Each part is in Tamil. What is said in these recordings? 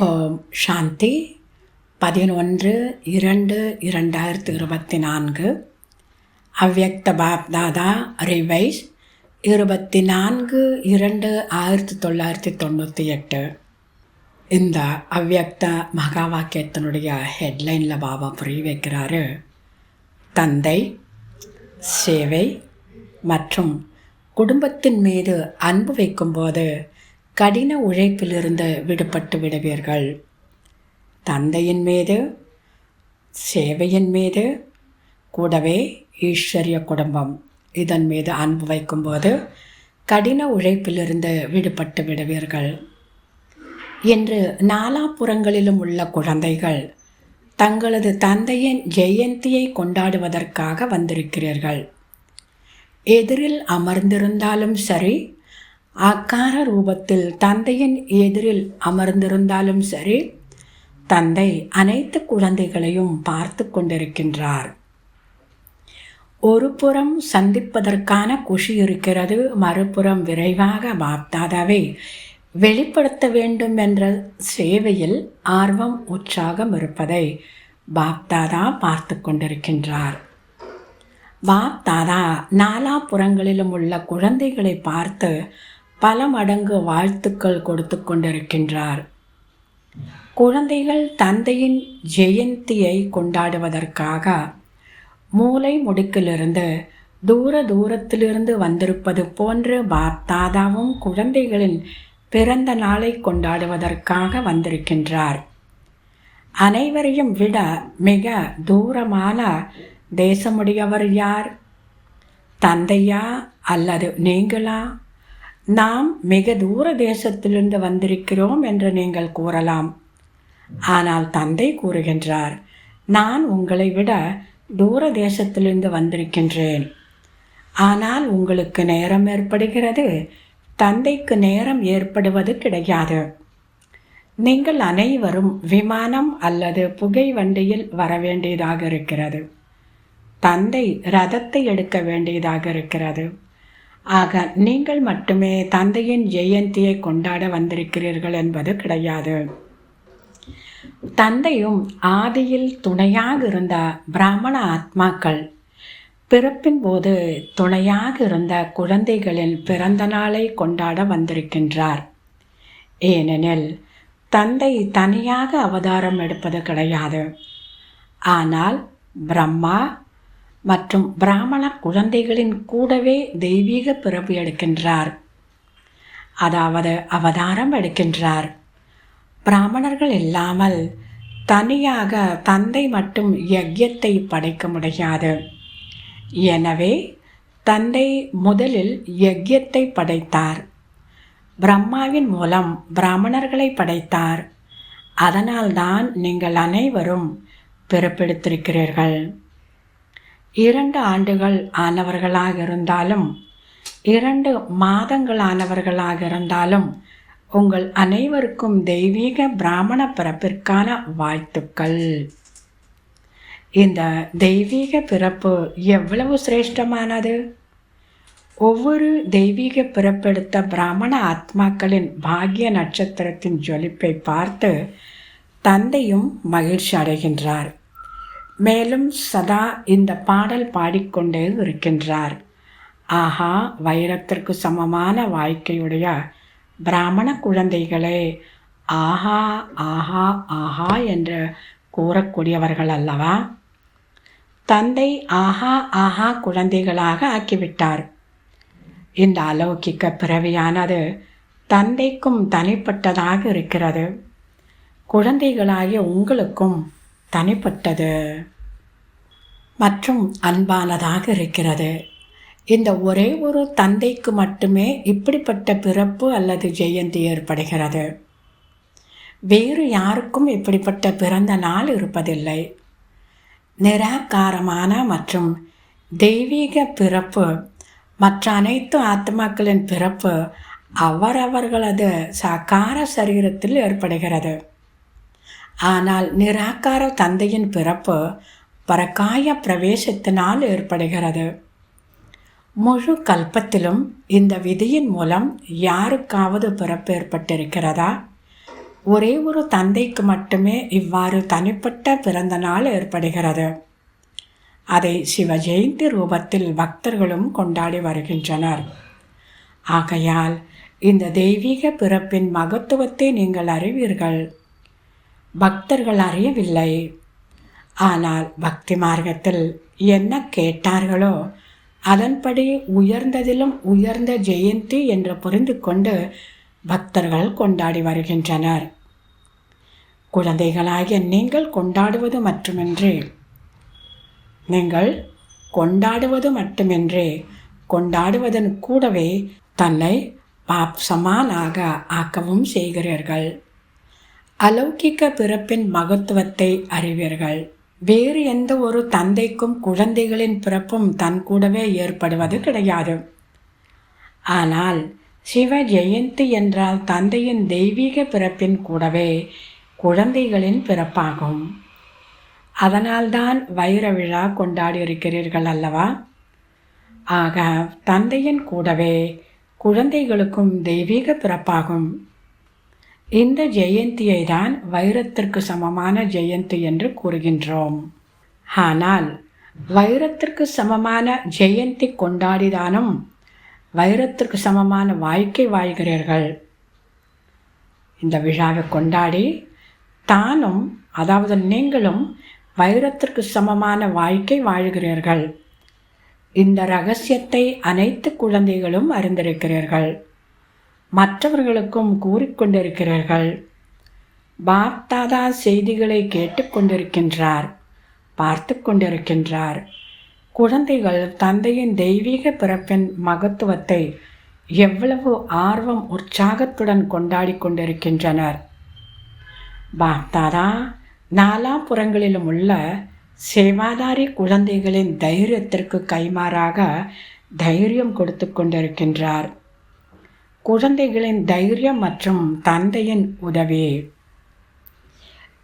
ஓம் சாந்தி 11/2/2024 அவ்யக்த பாப்தாதா ரிவைஸ் 24/2/1998. இந்த அவ்யக்த மகா வாக்கியத்தினுடைய ஹெட்லைனில் பாபா புரிய வைக்கிறாரு. தந்தை, சேவை மற்றும் குடும்பத்தின் மீது அன்பு வைக்கும்போது கடின உழைப்பிலிருந்து விடுபட்டு விடுவீர்கள். தந்தையின் மீது, சேவையின் மீது, கூடவே ஈஸ்வரிய குடும்பம் இதன் மீது அன்பு வைக்கும்போது கடின உழைப்பிலிருந்து விடுபட்டு விடுவீர்கள். இன்று நாலாபுறங்களிலும் உள்ள குழந்தைகள் தங்களது தந்தையின் ஜெயந்தியை கொண்டாடுவதற்காக வந்திருக்கிறீர்கள். எதிரில் அமர்ந்திருந்தாலும் சரி, ஆக்கார ரூபத்தில் தந்தையின் எதிரில் அமர்ந்திருந்தாலும் சரி, தந்தை அனைத்து குழந்தைகளையும் பார்த்து கொண்டிருக்கின்றார். ஒரு புறம் சந்திப்பதற்கான குஷி இருக்கிறது, மறுபுறம் விரைவாக பாப்தாதாவை வெளிப்படுத்த வேண்டும் என்ற சேவையில் ஆர்வம், உற்சாகம் இருப்பதை பாப்தாதா பார்த்து கொண்டிருக்கின்றார். பாப்தாதா நாலாபுறங்களிலும் உள்ள குழந்தைகளை பார்த்து பல மடங்கு வாழ்த்துக்கள் கொடுத்து கொண்டிருக்கின்றார். குழந்தைகள் தந்தையின் ஜெயந்தியை கொண்டாடுவதற்காக மூலை முடுக்கிலிருந்து தூரத்திலிருந்து வந்திருப்பது போன்று பாப்தாதாவும் குழந்தைகளின் பிறந்த நாளை கொண்டாடுவதற்காக வந்திருக்கின்றார். அனைவரையும் விட மிக தூரமான தேசமுடையவர் யார்? தந்தையா அல்லது நீங்களா? நாம் மிக தூர தேசத்திலிருந்து வந்திருக்கிறோம் என்று நீங்கள் கூறலாம். ஆனால் தந்தை கூறுகின்றார், நான் உங்களை விட தூர தேசத்திலிருந்து வந்திருக்கின்றேன். ஆனால் உங்களுக்கு நேரம் ஏற்படுகிறது, தந்தைக்கு நேரம் ஏற்படுவது கிடையாது. நீங்கள் அனைவரும் விமானம் அல்லது புகை வண்டியில் வர வேண்டியதாக இருக்கிறது. தந்தை ரதத்தை எடுக்க வேண்டியதாக இருக்கிறது. ஆக நீங்கள் மட்டுமே தந்தையின் ஜெயந்தியை கொண்டாட வந்திருக்கிறீர்கள் என்பது கிடையாது. தந்தையும் ஆதியில் துணையாக இருந்த பிராமண ஆத்மாக்கள் பிறப்பின் போது துணையாக இருந்த குழந்தைகளின் பிறந்த நாளை கொண்டாட வந்திருக்கின்றார். ஏனெனில் தந்தை தனியாக அவதாரம் எடுப்பது கிடையாது. ஆனால் பிரம்மா மற்றும் பிராமண குழந்தைகளின் கூடவே தெய்வீக பிறப்பு எடுக்கின்றார், அதாவது அவதாரம் எடுக்கின்றார். பிராமணர்கள் இல்லாமல் தனியாக தந்தை மட்டும் யஜ்யத்தை படைக்க முடியாது. எனவே தந்தை முதலில் யஜ்யத்தை படைத்தார். பிரம்மாவின் மூலம் பிராமணர்களை படைத்தார். அதனால்தான் நீங்கள் அனைவரும் பிறப்பெடுத்திருக்கிறீர்கள். 2 ஆண்டுகள் ஆனவர்களாக இருந்தாலும் 2 மாதங்கள் ஆனவர்களாக இருந்தாலும் உங்கள் அனைவருக்கும் தெய்வீக பிராமண பிறப்பிற்கான வாழ்த்துக்கள். இந்த தெய்வீக பிறப்பு எவ்வளவு சிரேஷ்டமானது! ஒவ்வொரு தெய்வீக பிறப்பெடுத்த பிராமண ஆத்மாக்களின் பாக்ய நட்சத்திரத்தின் ஜொலிப்பை பார்த்து தந்தையும் மகிழ்ச்சி அடைகின்றார். மேலும் சதா இந்த பாடல் பாடிக்கொண்டே இருக்கின்றார். ஆஹா, வைரத்திற்கு சமமான வாழ்க்கையுடைய பிராமண குழந்தைகளே, ஆஹா ஆஹா ஆஹா என்று கூறக்கூடியவர்கள் அல்லவா? தந்தை ஆஹா ஆஹா குழந்தைகளாக ஆக்கிவிட்டார். இந்த அலௌகிக்க பிறவியானது தந்தைக்கும் தனிப்பட்டதாக இருக்கிறது. குழந்தைகளாகிய உங்களுக்கும் தனிப்பட்டது மற்றும் அன்பானதாக இருக்கிறது. இந்த ஒரே ஒரு தந்தைக்கு மட்டுமே இப்படிப்பட்ட பிறப்பு அல்லது ஜெயந்தி ஏற்படுகிறது. வேறு யாருக்கும் இப்படிப்பட்ட பிறந்த நாள் இருப்பதில்லை. நிராகாரமான மற்றும் தெய்வீக பிறப்பு மற்ற அனைத்து ஆத்மாக்களின் பிறப்பு அவரவர்களது சாக்கார சரீரத்தில் ஏற்படுகிறது. ஆனால் நிராகார தந்தையின் பிறப்பு பரகாய பிரவேசத்தினால் ஏற்படுகிறது. முழு கல்பத்திலும் இந்த விதியின் மூலம் யாருக்காவது பிறப்பு ஏற்பட்டிருக்கிறதா? ஒரே ஒரு தந்தைக்கு மட்டுமே இவ்வாறு தனிப்பட்ட பிறந்த நாள் ஏற்படுகிறது. அதை சிவ ஜெயந்தி ரூபத்தில் பக்தர்களும் கொண்டாடி வருகின்றனர். ஆகையால் இந்த தெய்வீக பிறப்பின் மகத்துவத்தை நீங்கள் அறிவீர்கள். பக்தர்கள் அறியவில்லை. ஆனால் பக்தி மார்க்கத்தில் என்ன கேட்டார்களோ அதன்படி உயர்ந்ததிலும் உயர்ந்த ஜெயந்தி என்று புரிந்து கொண்டு பக்தர்கள் கொண்டாடி வருகின்றனர். குழந்தைகளாகிய நீங்கள் கொண்டாடுவது கொண்டாடுவதன் கூடவே தன்னை பாப் சமானாக ஆக்கவும் செய்கிறீர்கள். அலௌகிக்க பிறப்பின் மகத்துவத்தை அறிவீர்கள். வேறு எந்த ஒரு தந்தைக்கும் குழந்தைகளின் பிறப்பும் தன் கூடவே ஏற்படுவது கிடையாது. ஆனால் சிவ ஜெயந்தி என்றால் தந்தையின் தெய்வீக பிறப்பின் கூடவே குழந்தைகளின் பிறப்பாகும். அதனால்தான் வைர விழா கொண்டாடி இருக்கிறீர்கள் அல்லவா? ஆக தந்தையின் கூடவே குழந்தைகளுக்கும் தெய்வீக பிறப்பாகும். இந்த ஜெயந்தியை தான் வைரத்திற்கு சமமான ஜெயந்தி என்று கூறுகின்றோம். ஆனால் வைரத்திற்கு சமமான ஜெயந்தி கொண்டாடிதானும் வைரத்திற்கு சமமான வாழ்க்கை வாழ்கிறீர்கள். இந்த விழாவை கொண்டாடி தானும், அதாவது நீங்களும் வைரத்திற்கு சமமான வாழ்க்கை வாழ்கிறீர்கள். இந்த இரகசியத்தை அனைத்து குழந்தைகளும் அறிந்திருக்கிறீர்கள். மற்றவர்களுக்கும் கூறிக்கொண்டிருக்கிறீர்கள். பாப் தாதா செய்திகளை கேட்டுக்கொண்டிருக்கின்றார், பார்த்து கொண்டிருக்கின்றார். குழந்தைகள் தந்தையின் தெய்வீக பிறப்பின் மகத்துவத்தை எவ்வளவு ஆர்வம் உற்சாகத்துடன் கொண்டாடி கொண்டிருக்கின்றனர். பாப் தாதா நாலாபுறங்களிலும் உள்ள சேவாதாரி குழந்தைகளின் தைரியத்திற்கு கைமாறாக தைரியம் கொடுத்து கொண்டிருக்கின்றார். குழந்தைகளின் தைரியம் மற்றும் தந்தையின் உதவி.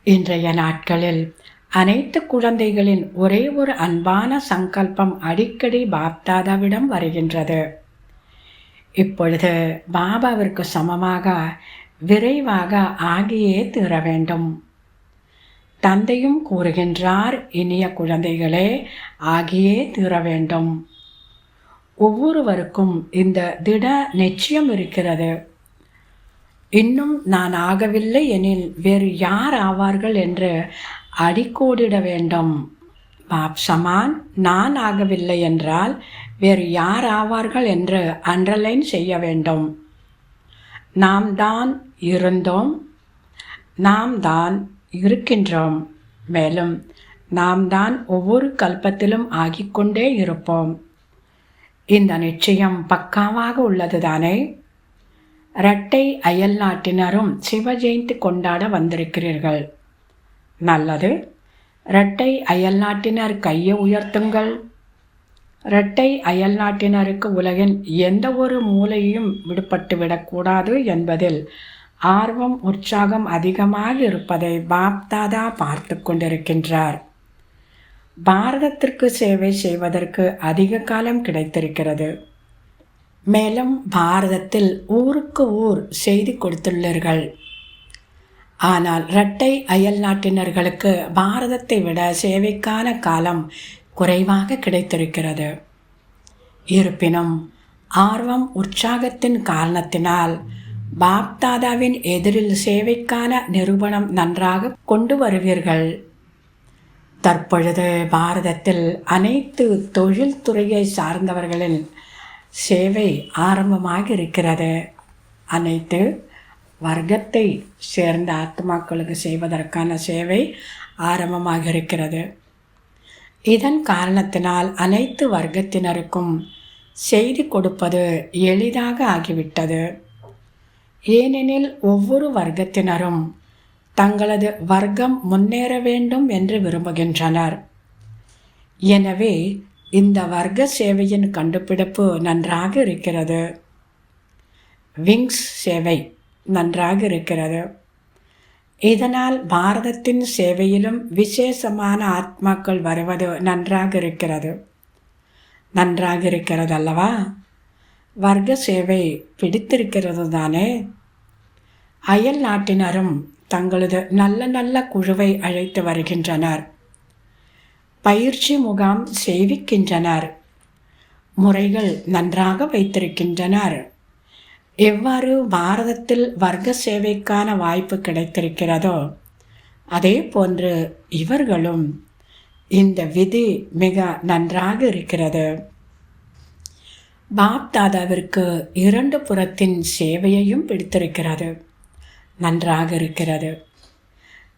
இன்றைய நாட்களில் அனைத்து குழந்தைகளின் ஒரே ஒரு அன்பான சங்கல்பம் அடிக்கடி பாப்தாதாவிடம் வருகின்றது. இப்பொழுது பாபாவிற்கு சமமாக விரைவாக ஆகியே தீர வேண்டும். தந்தையும் கூறுகின்றார், இனிய குழந்தைகளே, ஆகியே தீர வேண்டும். ஒவ்வொருவருக்கும் இந்த திட நிச்சயம் இருக்கிறது. இன்னும் நான் ஆகவில்லை எனில் வேறு யார் ஆவார்கள் என்று அடிக்கோடிட வேண்டும். பாப் சமான் நான் ஆகவில்லை என்றால் வேறு யார் ஆவார்கள் என்று அண்டர்லைன் செய்ய வேண்டும். நாம் தான் இருந்தோம், நாம் தான் இருக்கின்றோம், மேலும் நாம் தான் ஒவ்வொரு கல்பத்திலும் ஆகிக்கொண்டே இருப்போம். இந்த நிச்சயம் பக்காவாக உள்ளதுதானே? இரட்டை அயல் நாட்டினரும் சிவ ஜெயந்தி கொண்டாட வந்திருக்கிறீர்கள். நல்லது. இரட்டை அயல் நாட்டினர் கையை உயர்த்துங்கள். இரட்டை அயல் நாட்டினருக்கு உலகின் எந்த ஒரு மூலையும் விடுபட்டு விடக்கூடாது என்பதில் ஆர்வம் உற்சாகம் அதிகமாக இருப்பதை பாப் தாதா பார்த்து கொண்டிருக்கின்றார். பாரதத்திற்கு சேவை செய்வதற்கு அதிக காலம் கிடைத்திருக்கிறது. மேலும் பாரதத்தில் ஊருக்கு ஊர் செய்தி கொடுத்துள்ளீர்கள். ஆனால் இரட்டை அயல் நாட்டினர்களுக்கு பாரதத்தை விட சேவைக்கான காலம் குறைவாக கிடைத்திருக்கிறது. இருப்பினும் ஆர்வம் உற்சாகத்தின் காரணத்தினால் பாப்தாதாவின் எதிரில் சேவைக்கான நிரூபணம் நன்றாக கொண்டு வருவீர்கள். தற்பொழுது பாரதத்தில் அனைத்து தொழில்துறையை சார்ந்தவர்களின் சேவை ஆரம்பமாக இருக்கிறது. அனைத்து வர்க்கத்தை சேர்ந்த ஆத்மாக்களுக்கு செய்வதற்கான சேவை ஆரம்பமாக இருக்கிறது. இதன் காரணத்தினால் அனைத்து வர்க்கத்தினருக்கும் செய்தி கொடுப்பது எளிதாக ஆகிவிட்டது. ஏனெனில் ஒவ்வொரு வர்க்கத்தினரும் தங்களது வர்க்கம் முன்னேற வேண்டும் என்று விரும்புகின்றனர். எனவே இந்த வர்க்க சேவையின் கண்டுபிடிப்பு நன்றாக இருக்கிறது. விங்ஸ் சேவை நன்றாக இருக்கிறது. இதனால் பாரதத்தின் சேவையிலும் விசேஷமான ஆத்மாக்கள் வருவது நன்றாக இருக்கிறது அல்லவா? வர்க்க சேவை பிடித்திருக்கிறது தானே? அயல் நாட்டினரும் தங்களது நல்ல நல்ல குழுவை அழைத்து வருகின்றனர். பயிற்சி முகாம் செய்விக்கின்றனர். முறைகள் நன்றாக வைத்திருக்கின்றனர். எவ்வாறு பாரதத்தில் வர்க்க சேவைக்கான வாய்ப்பு கிடைத்திருக்கிறதோ அதே போன்று இவர்களும் இந்த விதி மிக நன்றாக இருக்கிறது. பாப் தாதாவிற்கு 2 புறத்தின் சேவையையும் பிடித்திருக்கிறது. நன்றாக இருக்கிறது.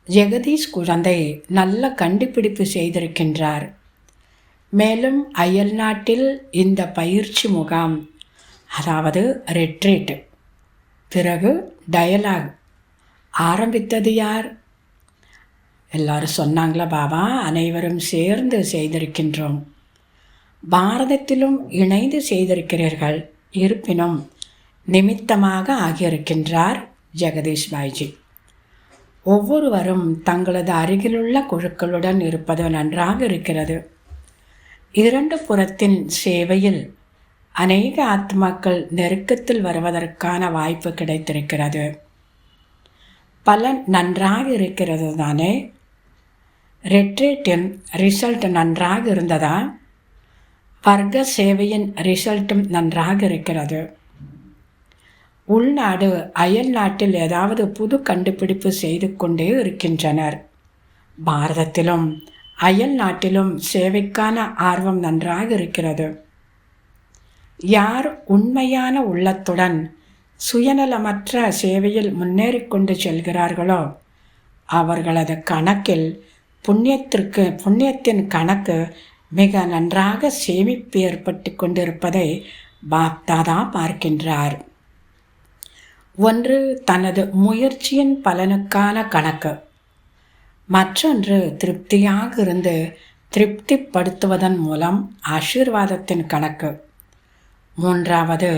ஜெகதீஷ் குழந்தை நல்ல கண்டுபிடிப்பு செய்திருக்கின்றார். மேலும் அயல் நாட்டில் இந்த பயிற்சி முகாம், அதாவது ரெட்ரீட், பிறகு டயலாக் ஆரம்பித்தது யார்? எல்லாரும் சொன்னாங்களா பாபா, அனைவரும் சேர்ந்து செய்திருக்கின்றோம். பாரதத்திலும் இணைந்து செய்திருக்கிறீர்கள். இருப்பினும் நிமித்தமாக ஆகியிருக்கின்றார் ஜெகதீஷ் பாய்ஜி. ஒவ்வொருவரும் தங்களது அருகிலுள்ள குழுக்களுடன் இருப்பது நன்றாக இருக்கிறது. 2 புறத்தின் சேவையில் அநேக ஆத்மாக்கள் நெருக்கத்தில் வருவதற்கான வாய்ப்பு கிடைத்திருக்கிறது. பலன் நன்றாக இருக்கிறது தானே? ரெட்ரீட்டின் ரிசல்ட் நன்றாக இருந்ததா? வர்க்க சேவையின் ரிசல்ட்டும் நன்றாக இருக்கிறது. உள்நாடு அயல் நாட்டில் ஏதாவது புது கண்டுபிடிப்பு செய்து கொண்டே இருக்கின்றனர். பாரதத்திலும் அயல் நாட்டிலும் சேவைக்கான ஆர்வம் நன்றாக இருக்கிறது. யார் உண்மையான உள்ளத்துடன் சுயநலமற்ற சேவையில் முன்னேறிக்கொண்டு செல்கிறார்களோ அவர்களது கணக்கில் புண்ணியத்தின் கணக்கு மிக நன்றாக சேமிப்பு ஏற்பட்டு கொண்டிருப்பதை பாப்தாதா பார்க்கின்றார். ஒன்று தனது முயற்சியின் பலனுக்கான கணக்கு, மற்றொன்று திருப்தியாக இருந்து திருப்திப்படுத்துவதன் மூலம் ஆசீர்வாதத்தின் கணக்கு, மூன்றாவது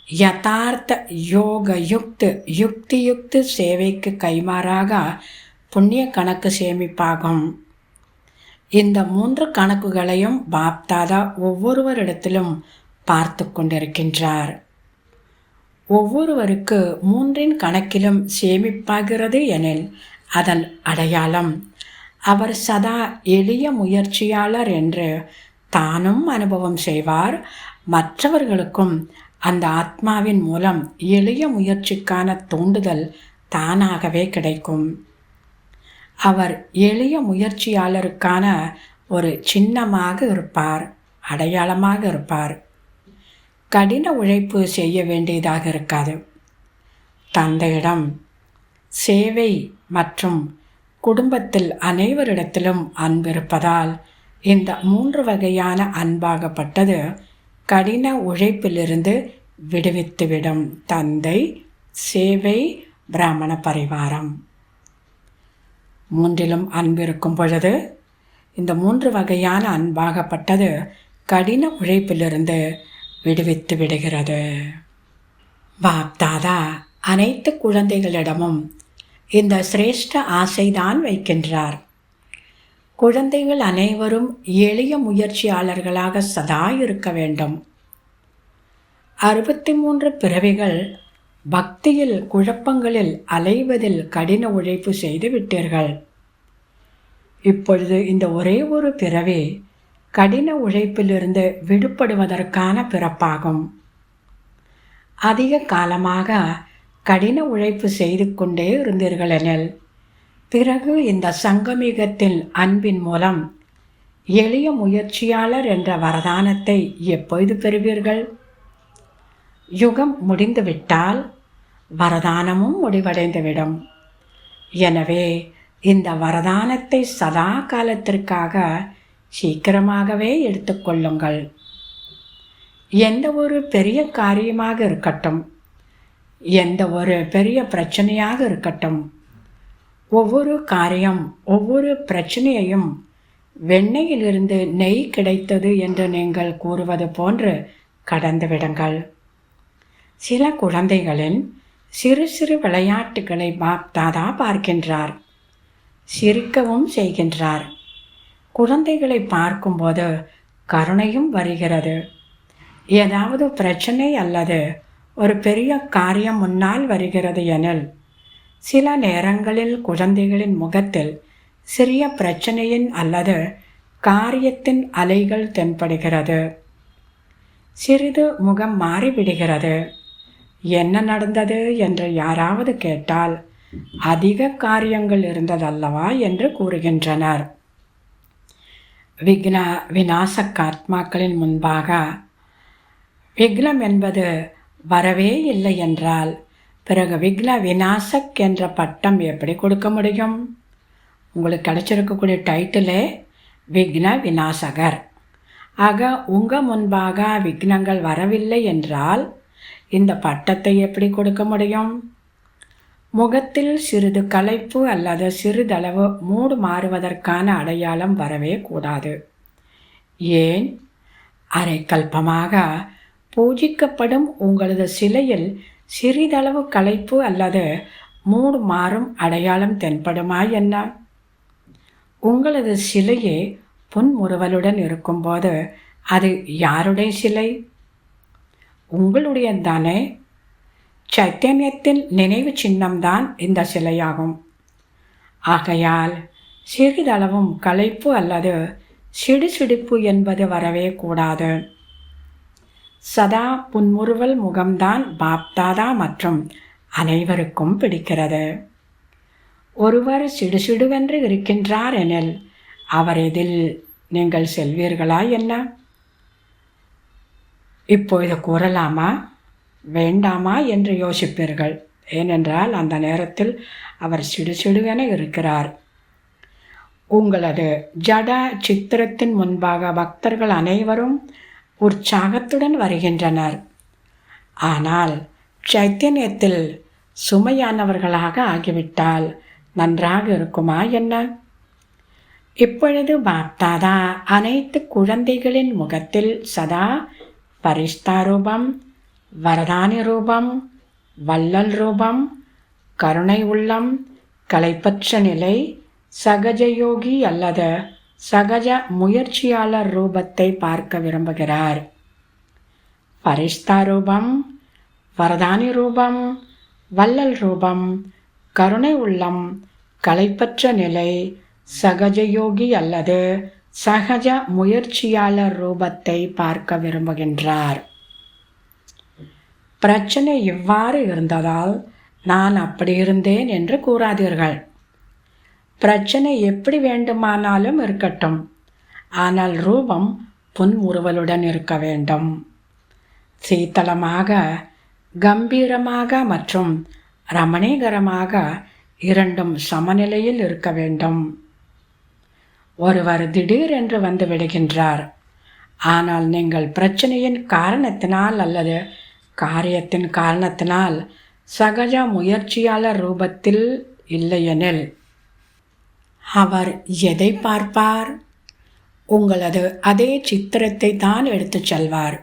யதார்த்த யோக யுக்தி சேவைக்கு கைமாறாக புண்ணிய கணக்கு சேமிப்பாகும். இந்த 3 கணக்குகளையும் பாப்தாதா ஒவ்வொருவரிடத்திலும் பார்த்து கொண்டிருக்கின்றார். ஒவ்வொருவருக்கு 3இன் கணக்கிலும் சேமிப்பாகிறது எனில் அதன் அடையாளம் அவர் சதா எளிய முயற்சியாளர் என்று தானும் அனுபவம் செய்வார். மற்றவர்களுக்கும் அந்த ஆத்மாவின் மூலம் எளிய முயற்சிக்கான தூண்டுதல் தானாகவே கிடைக்கும். அவர் எளிய முயற்சியாளருக்கான ஒரு சின்னமாக இருப்பார், அடையாளமாக இருப்பார். கடின உழைப்பு செய்ய வேண்டியதாக இருக்காது. தந்தையிடம் சேவை மற்றும் குடும்பத்தில் அனைவரிடத்திலும் அன்பிருப்பதால் இந்த 3 வகையான அன்பாகப்பட்டது கடின உழைப்பிலிருந்து விடுவித்துவிடும். தந்தை, சேவை, பிராமண பரிவாரம் 3லும் அன்பிருக்கும் பொழுது இந்த 3 வகையான அன்பாகப்பட்டது கடின உழைப்பிலிருந்து விடுவித்து விடுகிறது. பாப்தாதா அனைத்து குழந்தைகளிடமும் இந்த சிரேஷ்ட ஆசைதான் வைக்கின்றார். குழந்தைகள் அனைவரும் எளிய முயற்சியாளர்களாக சதா இருக்க வேண்டும். 63 பிறவிகள் பக்தியில் குழப்பங்களில் அலைவதில் கடின உழைப்பு செய்து விட்டீர்கள். இப்பொழுது இந்த ஒரே ஒரு பிறவி கடின உழைப்பிலிருந்து விடுபடுவதற்கான பிறப்பாகும். அதிக காலமாக கடின உழைப்பு செய்து கொண்டே இருந்தீர்களெனில் பிறகு இந்த சங்கமிகத்தில் அன்பின் மூலம் எளிய முயற்சியாளர் என்ற வரதானத்தை எப்பொழுது பெறுவீர்கள்? யுகம் முடிந்துவிட்டால் வரதானமும் முடிவடைந்துவிடும். எனவே இந்த வரதானத்தை சதா காலத்திற்காக சீக்கிரமாகவே எடுத்துக்கொள்ளுங்கள். எந்த ஒரு பெரிய காரியமாக இருக்கட்டும், எந்த ஒரு பெரிய பிரச்சனையாக இருக்கட்டும், ஒவ்வொரு காரியம் ஒவ்வொரு பிரச்சனையையும் வெண்ணெயிலிருந்து நெய் கிடைத்தது என்று நீங்கள் கூறுவது போன்று கடந்துவிடுங்கள். சில குழந்தைகளின் சிறு சிறு விளையாட்டுகளை பாப்தாதா பார்க்கின்றார், சிரிக்கவும் செய்கின்றார். குழந்தைகளை பார்க்கும்போது கருணையும் வருகிறது. ஏதாவது பிரச்சனை அல்லது ஒரு பெரிய காரியம் முன்னால் வருகிறது எனில் சில நேரங்களில் குழந்தைகளின் முகத்தில் சிறிய பிரச்சனையின் அல்லது காரியத்தின் அலைகள் தென்படுகிறது. சிறிது முகம் மாறிவிடுகிறது. என்ன நடந்தது என்று யாராவது கேட்டால் அதிக காரியங்கள் இருந்ததல்லவா என்று கூறுகின்றனர். விக்ன விநாசக்காத்மாக்களின் முன்பாக விக்னம் என்பது வரவே இல்லை என்றால் பிறகு விக்ன விநாசக் என்ற பட்டம் எப்படி கொடுக்க முடியும்? உங்களுக்கு கிடைச்சிருக்கக்கூடிய டைட்டிலே விக்ன விநாசகர். ஆக உங்கள் முன்பாக விக்னங்கள் வரவில்லை என்றால் இந்த பட்டத்தை எப்படி கொடுக்க முடியும்? முகத்தில் சிறிது களைப்பு அல்லது சிறிதளவு மூடு மாறுவதற்கான அடையாளம் வரவே கூடாது. ஏன்? அரைக்கல்பமாக பூஜிக்கப்படும் உங்களது சிலையில் சிறிதளவு களைப்பு அல்லது மூடு மாறும் அடையாளம் தென்படுமா என்ன? உங்களது சிலையே புன்முறுவலுடன் இருக்கும்போது அது யாருடைய சிலை? உங்களுடைய தானே? சைத்தன்யத்தின் நினைவு சின்னம்தான் இந்த சிலையாகும். ஆகையால் சிறிதளவும் களைப்பு அல்லது சிடுசிடிப்பு என்பது வரவே கூடாது. சதா புன்முறுவல் முகம்தான் பாப்தாதா மற்றும் அனைவருக்கும் பிடிக்கிறது. ஒருவர் சிடுசிடுவென்று இருக்கின்றார் எனில் அவர் எதில் நீங்கள் செல்வீர்களா என்ன? இப்பொழுது கூறலாமா வேண்டாமா என்று யோசிப்பீர்கள். ஏனென்றால் அந்த நேரத்தில் அவர் சிடுசிடுவென இருக்கிறார். உங்களது ஜட சித்திரத்தின் முன்பாக பக்தர்கள் அனைவரும் உற்சாகத்துடன் வருகின்றனர். ஆனால் சைத்தன்யத்தில் சுமையானவர்களாக ஆகிவிட்டால் நன்றாக இருக்குமா என்ன? இப்பொழுது பாப்தாதா அனைத்து குழந்தைகளின் முகத்தில் சதா பரிஷ்தா ரூபம், வரதானி ரூபம், வள்ளல் ரூபம், கருணை உள்ளம், களைப்பற்ற நிலை, சகஜயோகி அல்லது சகஜ முயற்சியாளர் ரூபத்தை பார்க்க விரும்புகிறார். பரிஷ்தா ரூபம், வரதானி ரூபம், வள்ளல் ரூபம், கருணை உள்ளம், களைப்பற்ற நிலை, சகஜயோகி அல்லது சகஜ முயற்சியாளர் ரூபத்தை பார்க்க விரும்புகின்றார். பிரச்சனை இவ்வாறு இருந்ததால் நான் அப்படி இருந்தேன் என்று கூறாதீர்கள். பிரச்சனை எப்படி வேண்டுமானாலும் இருக்கட்டும், ஆனால் ரூபம் புன்முறுவலுடன் இருக்க வேண்டும். சீத்தளமாக, கம்பீரமாக மற்றும் ரமணீகரமாக இரண்டும் சமநிலையில் இருக்க வேண்டும். ஒருவர் திடீரென்று வந்து விடுகின்றார். ஆனால் நீங்கள் பிரச்சனையின் காரணத்தினால் அல்லது காரியத்தின் காரணத்தினால் சகஜ முயற்சியாளர் ரூபத்தில் இல்லையெனில் அவர் எதை பார்ப்பார்? உங்களது அதே சித்திரத்தை தான் எடுத்துச் செல்வார்.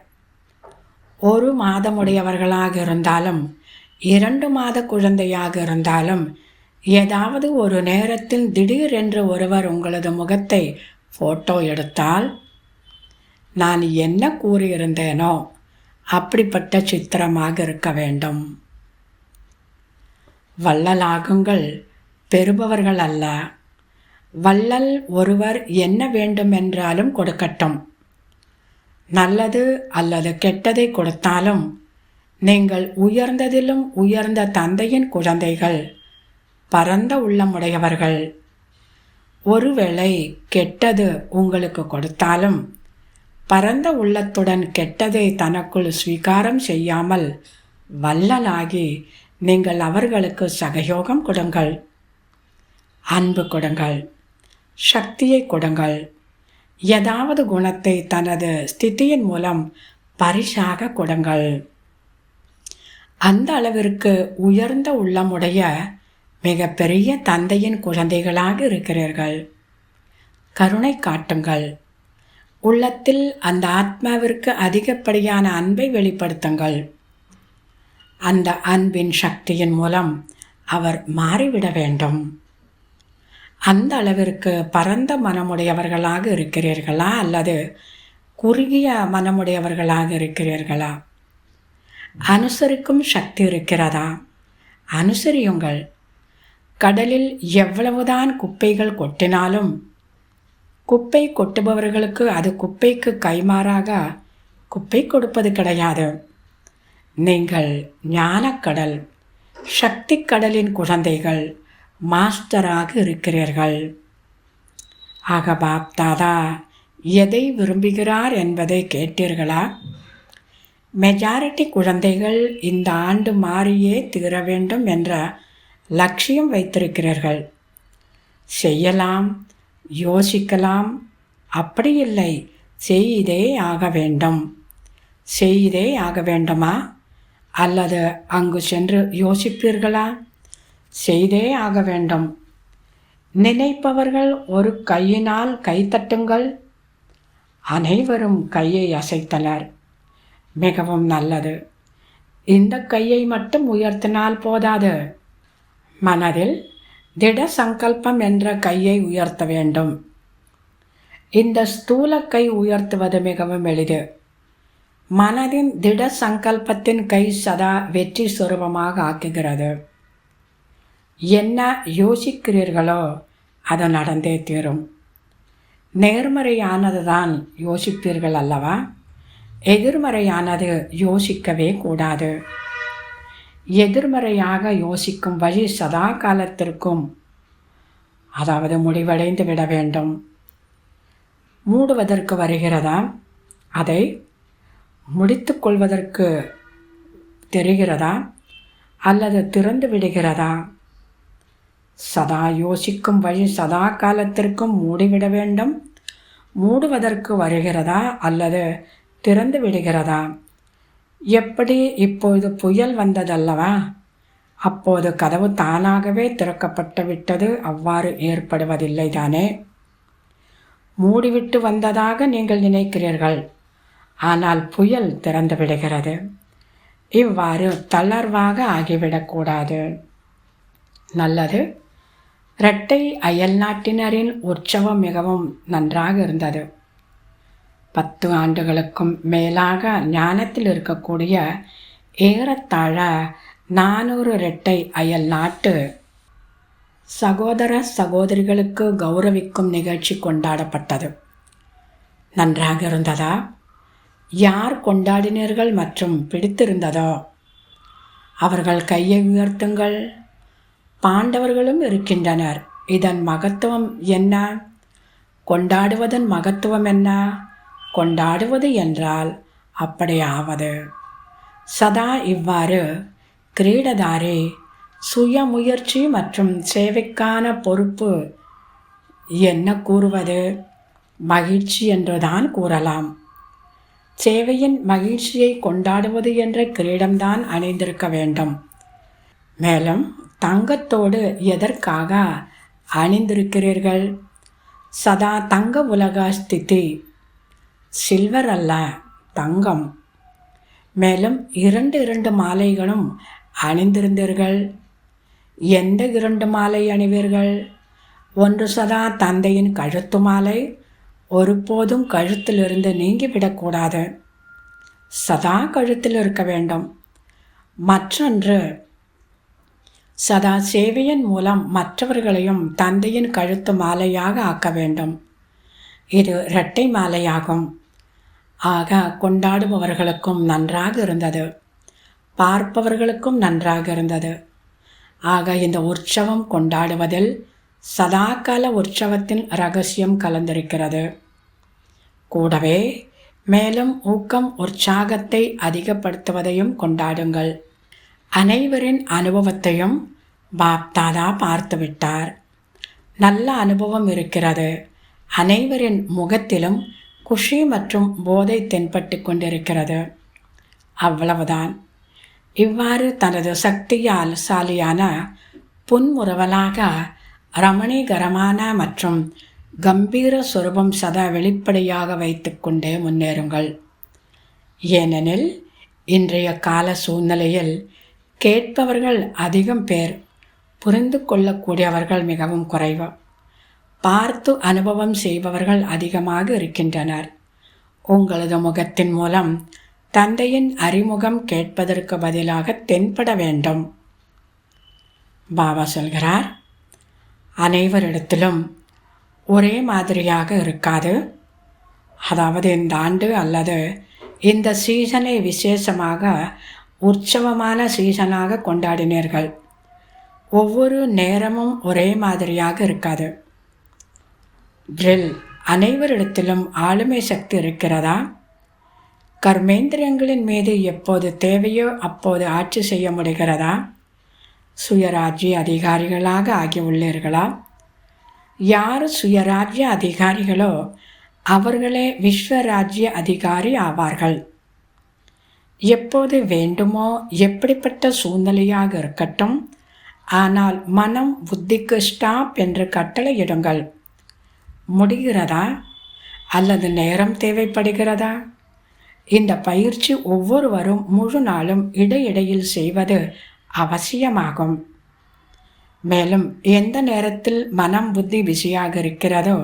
1 மாதமுடையவர்களாக இருந்தாலும் 2 மாத குழந்தையாக இருந்தாலும் ஏதாவது ஒரு நேரத்தில் திடீரென்று ஒருவர் உங்களது முகத்தை ஃபோட்டோ எடுத்தால் நான் என்ன கூறியிருந்தேனோ அப்படிப்பட்ட சித்திரமாக இருக்க வேண்டும். வள்ளலாகுங்கள், பெறுபவர்கள் அல்ல. வள்ளல் ஒருவர் என்ன வேண்டுமென்றாலும் கொடுக்கட்டும். நல்லது அல்லது கெட்டதை கொடுத்தாலும் நீங்கள் உயர்ந்ததிலும் உயர்ந்த தந்தையின் குழந்தைகள், பரந்த உள்ளமுடையவர்கள். ஒருவேளை கெட்டது உங்களுக்கு கொடுத்தாலும் பரந்த உள்ளத்துடன் கெட்டதை தனக்குள் ஸ்வீகாரம் செய்யாமல் வள்ளலாகி நீங்கள் அவர்களுக்கு சகயோகம் கொடுங்கள், அன்பு கொடுங்கள், சக்தியை கொடுங்கள். ஏதாவது குணத்தை தனது ஸ்திதியின் மூலம் பரிசாக கொடுங்கள். அந்த அளவிற்கு உயர்ந்த உள்ளமுடைய மிகப்பெரிய தந்தையின் குழந்தைகளாக இருக்கிறீர்கள். கருணை காட்டுங்கள். உள்ளத்தில் அந்த ஆத்மாவிற்கு அதிகப்படியான அன்பை வெளிப்படுத்துங்கள். அந்த அன்பின் சக்தியின் மூலம் அவர் மாறிவிட வேண்டும். அந்த அளவிற்கு பரந்த மனமுடையவர்களாக இருக்கிறீர்களா அல்லது குறுகிய மனமுடையவர்களாக இருக்கிறீர்களா? அனுசரிக்கும் சக்தி இருக்கிறதா? அனுசரியுங்கள். கடலில் எவ்வளவுதான் குப்பைகள் கொட்டினாலும் குப்பை கொட்டுபவர்களுக்கு அது குப்பைக்கு கைமாறாக குப்பை கொடுப்பது கிடையாது. நீங்கள் ஞானக்கடல், சக்தி கடலின் குழந்தைகள், மாஸ்டராக இருக்கிறீர்கள். ஆக பாப் தாதா எதை விரும்புகிறார் என்பதை கேட்டீர்களா? மெஜாரிட்டி குழந்தைகள் இந்த ஆண்டு மாறியே தீர வேண்டும் என்ற லட்சியம் வைத்திருக்கிறீர்கள். செய்யலாம், யோசிக்கலாம், அப்படி இல்லை, செய்தே ஆக வேண்டும். செய்தே ஆக வேண்டுமா? அல்லது அங்கு சென்று யோசிப்பீர்களா? செய்தே ஆக வேண்டும். நினைப்பவர்கள் ஒரு கையினால் கைத்தட்டுங்கள். அனைவரும் கையை அசைத்தனர். மிகவும் நல்லது. இந்த கையை மட்டும் உயர்த்தினால் போதாது. மனதில் திட சங்கல்பம் என்ற கையை உயர்த்த வேண்டும். இந்த ஸ்தூல கை உயர்த்துவது மிகவும் எளிது. மனதின் திட சங்கல்பத்தின் கை சதா வெற்றி சுரூபமாக ஆக்குகிறது. என்ன யோசிக்கிறீர்களோ அது நடந்தே தீரும். நேர்மறையானது தான் யோசிப்பீர்கள் அல்லவா? எதிர்மறையானது யோசிக்கவே கூடாது. எதிர்மறையாக யோசிக்கும் வழி சதா காலத்திற்கும், அதாவது முடிவடைந்து விட வேண்டும். மூடுவதற்கு வருகிறதா? அதை முடித்து கொள்வதற்கு தெரிகிறதா? அல்லது திறந்து விடுகிறதா? சதா யோசிக்கும் வழி சதா காலத்திற்கும் மூடிவிட வேண்டும். மூடுவதற்கு வருகிறதா அல்லது திறந்து விடுகிறதா? எப்படி இப்போது புயல் வந்ததல்லவா? அப்போது கதவு தானாகவே திறக்கப்பட்டு விட்டது. அவ்வாறு ஏற்படுவதில்லை தானே? மூடிவிட்டு வந்ததாக நீங்கள் நினைக்கிறீர்கள், ஆனால் புயல் திறந்து விடுகிறது. இவ்வாறு தளர்வாக ஆகிவிடக்கூடாது. நல்லது. இரட்டை அயல் நாட்டினரின் உற்சவம் மிகவும் நன்றாக இருந்தது. 10 ஆண்டுகளுக்கும் மேலாக ஞானத்தில் இருக்கக்கூடிய ஏறத்தாழ 400 இரட்டை அயல் நாட்டு சகோதர சகோதரிகளுக்கு கௌரவிக்கும் நிகழ்ச்சி கொண்டாடப்பட்டது. நன்றாக இருந்ததா? யார் கொண்டாடினீர்கள் மற்றும் பிடித்திருந்ததோ அவர்கள் கையை உயர்த்துங்கள். பாண்டவர்களும் இருக்கின்றனர். இதன் மகத்துவம் என்ன? கொண்டாடுவதன் மகத்துவம் என்ன? கொண்டாடுவது என்றால் அப்படி ஆவது. சதா இவ்வாறு கிரீடதாரி சுய முயற்சி மற்றும் சேவைக்கான பொறுப்பு என்ன கூறுவது? மகிழ்ச்சி என்றுதான் கூறலாம். சேவையின் மகிழ்ச்சியை கொண்டாடுவது என்ற கிரீடம்தான் அணிந்திருக்க வேண்டும். மேலும் தங்கத்தோடு எதற்காக அணிந்திருக்கிறீர்கள்? சதா தங்க உலக ஸ்திதி, சில்வர் அல்ல, தங்கம். மேலும் 2 மாலைகளும் அணிந்திருந்தீர்கள். எந்த 2 மாலை அணிவீர்கள்? ஒன்று சதா தந்தையின் கழுத்து மாலை, ஒருபோதும் கழுத்திலிருந்து நீங்கிவிடக்கூடாது. சதா கழுத்தில் இருக்க வேண்டும். மற்றொன்று சதா சேவையின் மூலம் மற்றவர்களையும் தந்தையின் கழுத்து மாலையாக ஆக்க வேண்டும். இது இரட்டை மாலையாகும். ஆக கொண்டாடுபவர்களுக்கும் நன்றாக இருந்தது, பார்ப்பவர்களுக்கும் நன்றாக இருந்தது. ஆக இந்த உற்சவம் கொண்டாடுவதில் சதாகால உற்சவத்தின் இரகசியம் கலந்திருக்கிறது. கூடவே மேலும் ஊக்கம் உற்சாகத்தை அதிகப்படுத்துவதையும் கொண்டாடுங்கள். அனைவரின் அனுபவத்தையும் பாப்தாதா பார்த்துவிட்டார். நல்ல அனுபவம் இருக்கிறது. அனைவரின் முகத்திலும் குஷி மற்றும் போதை தென்பட்டு கொண்டிருக்கிறது. அவ்வளவுதான். இவ்வாறு தனது சக்தியால் சாலியான புன்முறுவலாக ரமணீகரமான மற்றும் கம்பீர சுரூபம் சதா வெளிப்படையாக வைத்து கொண்டே முன்னேறுங்கள். ஏனெனில் இன்றைய கால சூழ்நிலையில் கேட்பவர்கள் அதிகம் பேர், புரிந்து கொள்ளக்கூடியவர்கள் மிகவும் குறைவு. பார்த்து அனுபவம் செய்பவர்கள் அதிகமாக இருக்கின்றனர். உங்களது முகத்தின் மூலம் தந்தையின் அறிமுகம் கேட்பதற்கு பதிலாக தென்பட வேண்டும். பாபா சொல்கிறார், அனைவரிடத்திலும் ஒரே மாதிரியாக இருக்காது. அதாவது இந்த ஆண்டு அல்லது இந்த சீசனை விசேஷமாக உற்சவமான சீசனாக கொண்டாடினீர்கள். ஒவ்வொரு நேரமும் ஒரே மாதிரியாக இருக்காது. ட்ரில் அனைவரிடத்திலும் ஆளுமை சக்தி இருக்கிறதா? கர்மேந்திரியங்களின் மீது எப்போது தேவையோ அப்போது ஆட்சி செய்ய முடிகிறதா? சுயராஜ்ய அதிகாரிகளாக ஆகியுள்ளீர்களா? யார் சுயராஜ்ய அதிகாரிகளோ அவர்களே விஸ்வராஜ்ய அதிகாரி ஆவார்கள். எப்போது வேண்டுமோ எப்படிப்பட்ட சூழ்நிலையாக இருக்கட்டும், ஆனால் மனம் புத்திக்கு ஸ்டாப் என்று கட்டளையிடுங்கள். முடிகிறதா அல்லது நேரம் தேவைப்படுகிறதா? இந்த பயிற்சி ஒவ்வொருவரும் முழு நாளும் இடையிடையில் செய்வது அவசியமாகும். மேலும் எந்த நேரத்தில் மனம் புத்தி பிஸியாக இருக்கிறதோ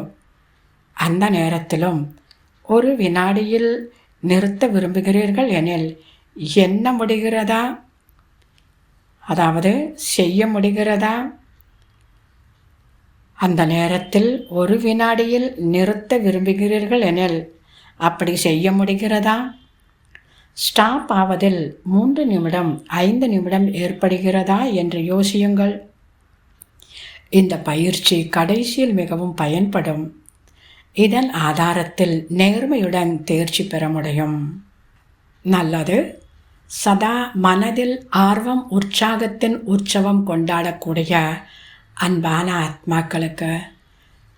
அந்த நேரத்திலும் ஒரு வினாடியில் நிறுத்த விரும்புகிறீர்கள் எனில் என்ன முடிகிறதா, அதாவது செய்ய முடிகிறதா? அந்த நேரத்தில் ஒரு வினாடியில் நிறுத்த விரும்புகிறீர்கள் எனில் அப்படி செய்ய முடிகிறதா? ஸ்டாப் ஆவதில் 3 நிமிடம் 5 நிமிடம் ஏற்படுகிறதா என்று யோசியுங்கள். இந்த பயிற்சி கடைசியில் மிகவும் பயன்படும். இதன் ஆதாரத்தில் நேர்மையுடன் தேர்ச்சி பெற முடியும். நல்லது. சதா மனதில் ஆர்வம் உற்சாகத்தின் உற்சவம் கொண்டாடக்கூடிய அன்பான ஆத்மாக்களுக்கு,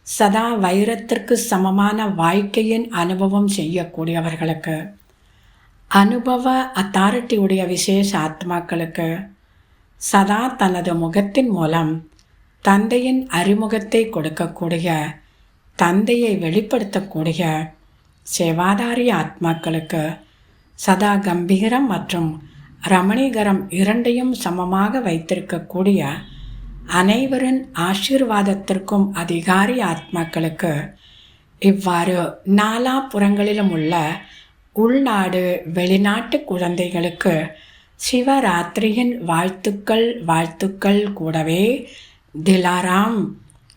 சதா வைரத்திற்கு சமமான வாழ்க்கையின் அனுபவம் செய்யக்கூடியவர்களுக்கு, அனுபவ அத்தாரிட்டியுடைய விசேஷ ஆத்மாக்களுக்கு, சதா தனது முகத்தின் மூலம் தந்தையின் அறிமுகத்தை கொடுக்கக்கூடிய, தந்தையை வெளிப்படுத்தக்கூடிய சேவாதாரி ஆத்மாக்களுக்கு, சதா கம்பீரம் மற்றும் ரமணீகரம் இரண்டையும் சமமாக வைத்திருக்கக்கூடிய அனைவரின் ஆசீர்வாதத்திற்கும் அதிகாரி ஆத்மாக்களுக்கு, இவ்வாறு நாலாபுறங்களிலும் உள்ள உள்நாடு வெளிநாட்டு குழந்தைகளுக்கு சிவராத்திரியின் வாழ்த்துக்கள் வாழ்த்துக்கள். கூடவே திலாராம்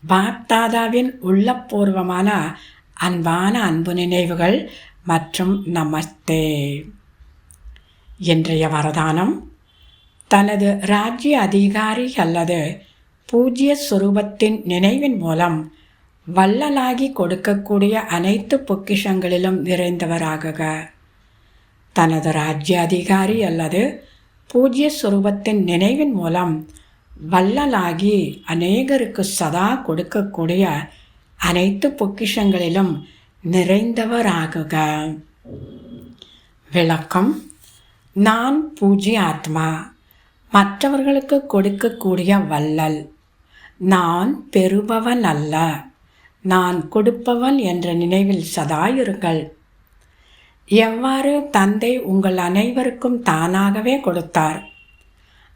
பாப்தாதாவின் உள்ளபூர்வமான அன்பான அன்பு நினைவுகள் மற்றும் நமஸ்தே. இன்றைய வரதானம்: தனது ராஜ்ய அதிகாரி அல்லது பூஜ்ய சுரூபத்தின் நினைவின் மூலம் வள்ளலாகி கொடுக்கக்கூடிய அனைத்து பொக்கிஷங்களிலும் நிறைந்தவராகுக. தனது ராஜ்ய அதிகாரி அல்லது பூஜ்ய சுரூபத்தின் நினைவின் மூலம் வள்ளலாகி அநேகருக்கு சதா கொடுக்கக்கூடிய அனைத்து பொக்கிஷங்களிலும் நிறைந்தவராகுக. விளக்கம்: நான் பூஜ்ய ஆத்மா, மற்றவர்களுக்கு கொடுக்கக்கூடிய வள்ளல். நான் பெறுபவன் அல்ல, நான் கொடுப்பவன் என்ற நினைவில் சதா இருங்கள். எவ்வாறு தந்தை உங்கள் அனைவருக்கும் தானாகவே கொடுத்தார்,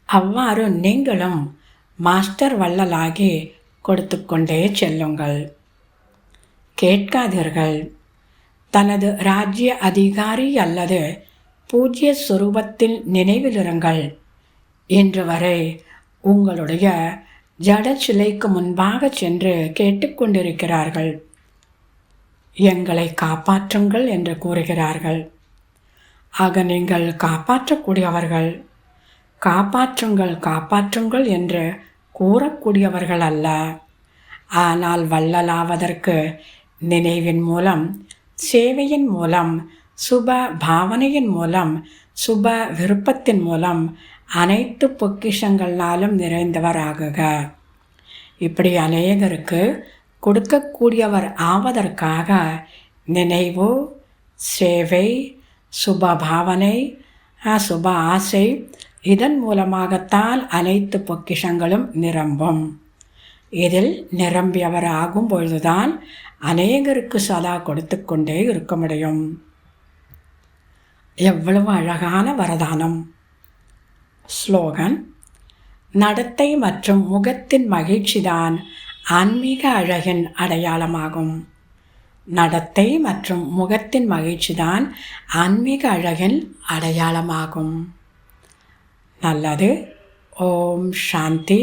அவ்வாறு நீங்களும் மாஸ்டர் வள்ளலாகி கொடுத்து கொண்டே செல்லுங்கள். கேட்காதீர்கள். தனது ராஜ்ய அதிகாரி அல்லது பூஜ்ய சுரூபத்தில் நினைவிலிருங்கள். இன்று வரை உங்களுடைய ஜட சிலைக்கு முன்பாக சென்று கேட்டுக்கொண்டிருக்கிறார்கள். எங்களை காப்பாற்றுங்கள் என்று கூறுகிறார்கள். ஆக நீங்கள் காப்பாற்றக்கூடியவர்கள். காப்பாற்றுங்கள் காப்பாற்றுங்கள் என்று கூறக்கூடியவர்கள் அல்ல. ஆனால் வள்ளலாவதற்கு நினைவின் மூலம், சேவையின் மூலம், சுப பாவனையின் மூலம், சுப விருப்பத்தின் மூலம் அனைத்து பொக்கிஷங்களாலும் நிறைந்தவராகுக. இப்படி அநேகருக்கு கொடுக்கக்கூடியவர் ஆவதற்காக நினைவு, சேவை, சுப பாவனை, சுப ஆசை, இதன் மூலமாகத்தான் அனைத்து பொக்கிஷங்களும் நிரம்பும். இதில் நிரம்பியவர் ஆகும் பொழுதுதான் அநேகருக்கு சதா கொடுத்து கொண்டே இருக்க முடியும். எவ்வளவு அழகான வரதானம்! ஸ்லோகன்: நடத்தை மற்றும் முகத்தின் மகிழ்ச்சிதான் ஆன்மீக அழகின் அடையாளமாகும். நடத்தை மற்றும் முகத்தின் மகிழ்ச்சிதான் ஆன்மீக அழகின் அடையாளமாகும். நல்லது. ஓம் சாந்தி.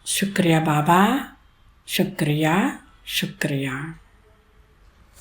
शुक्रिया बाबा, शुक्रिया शुक्रिया।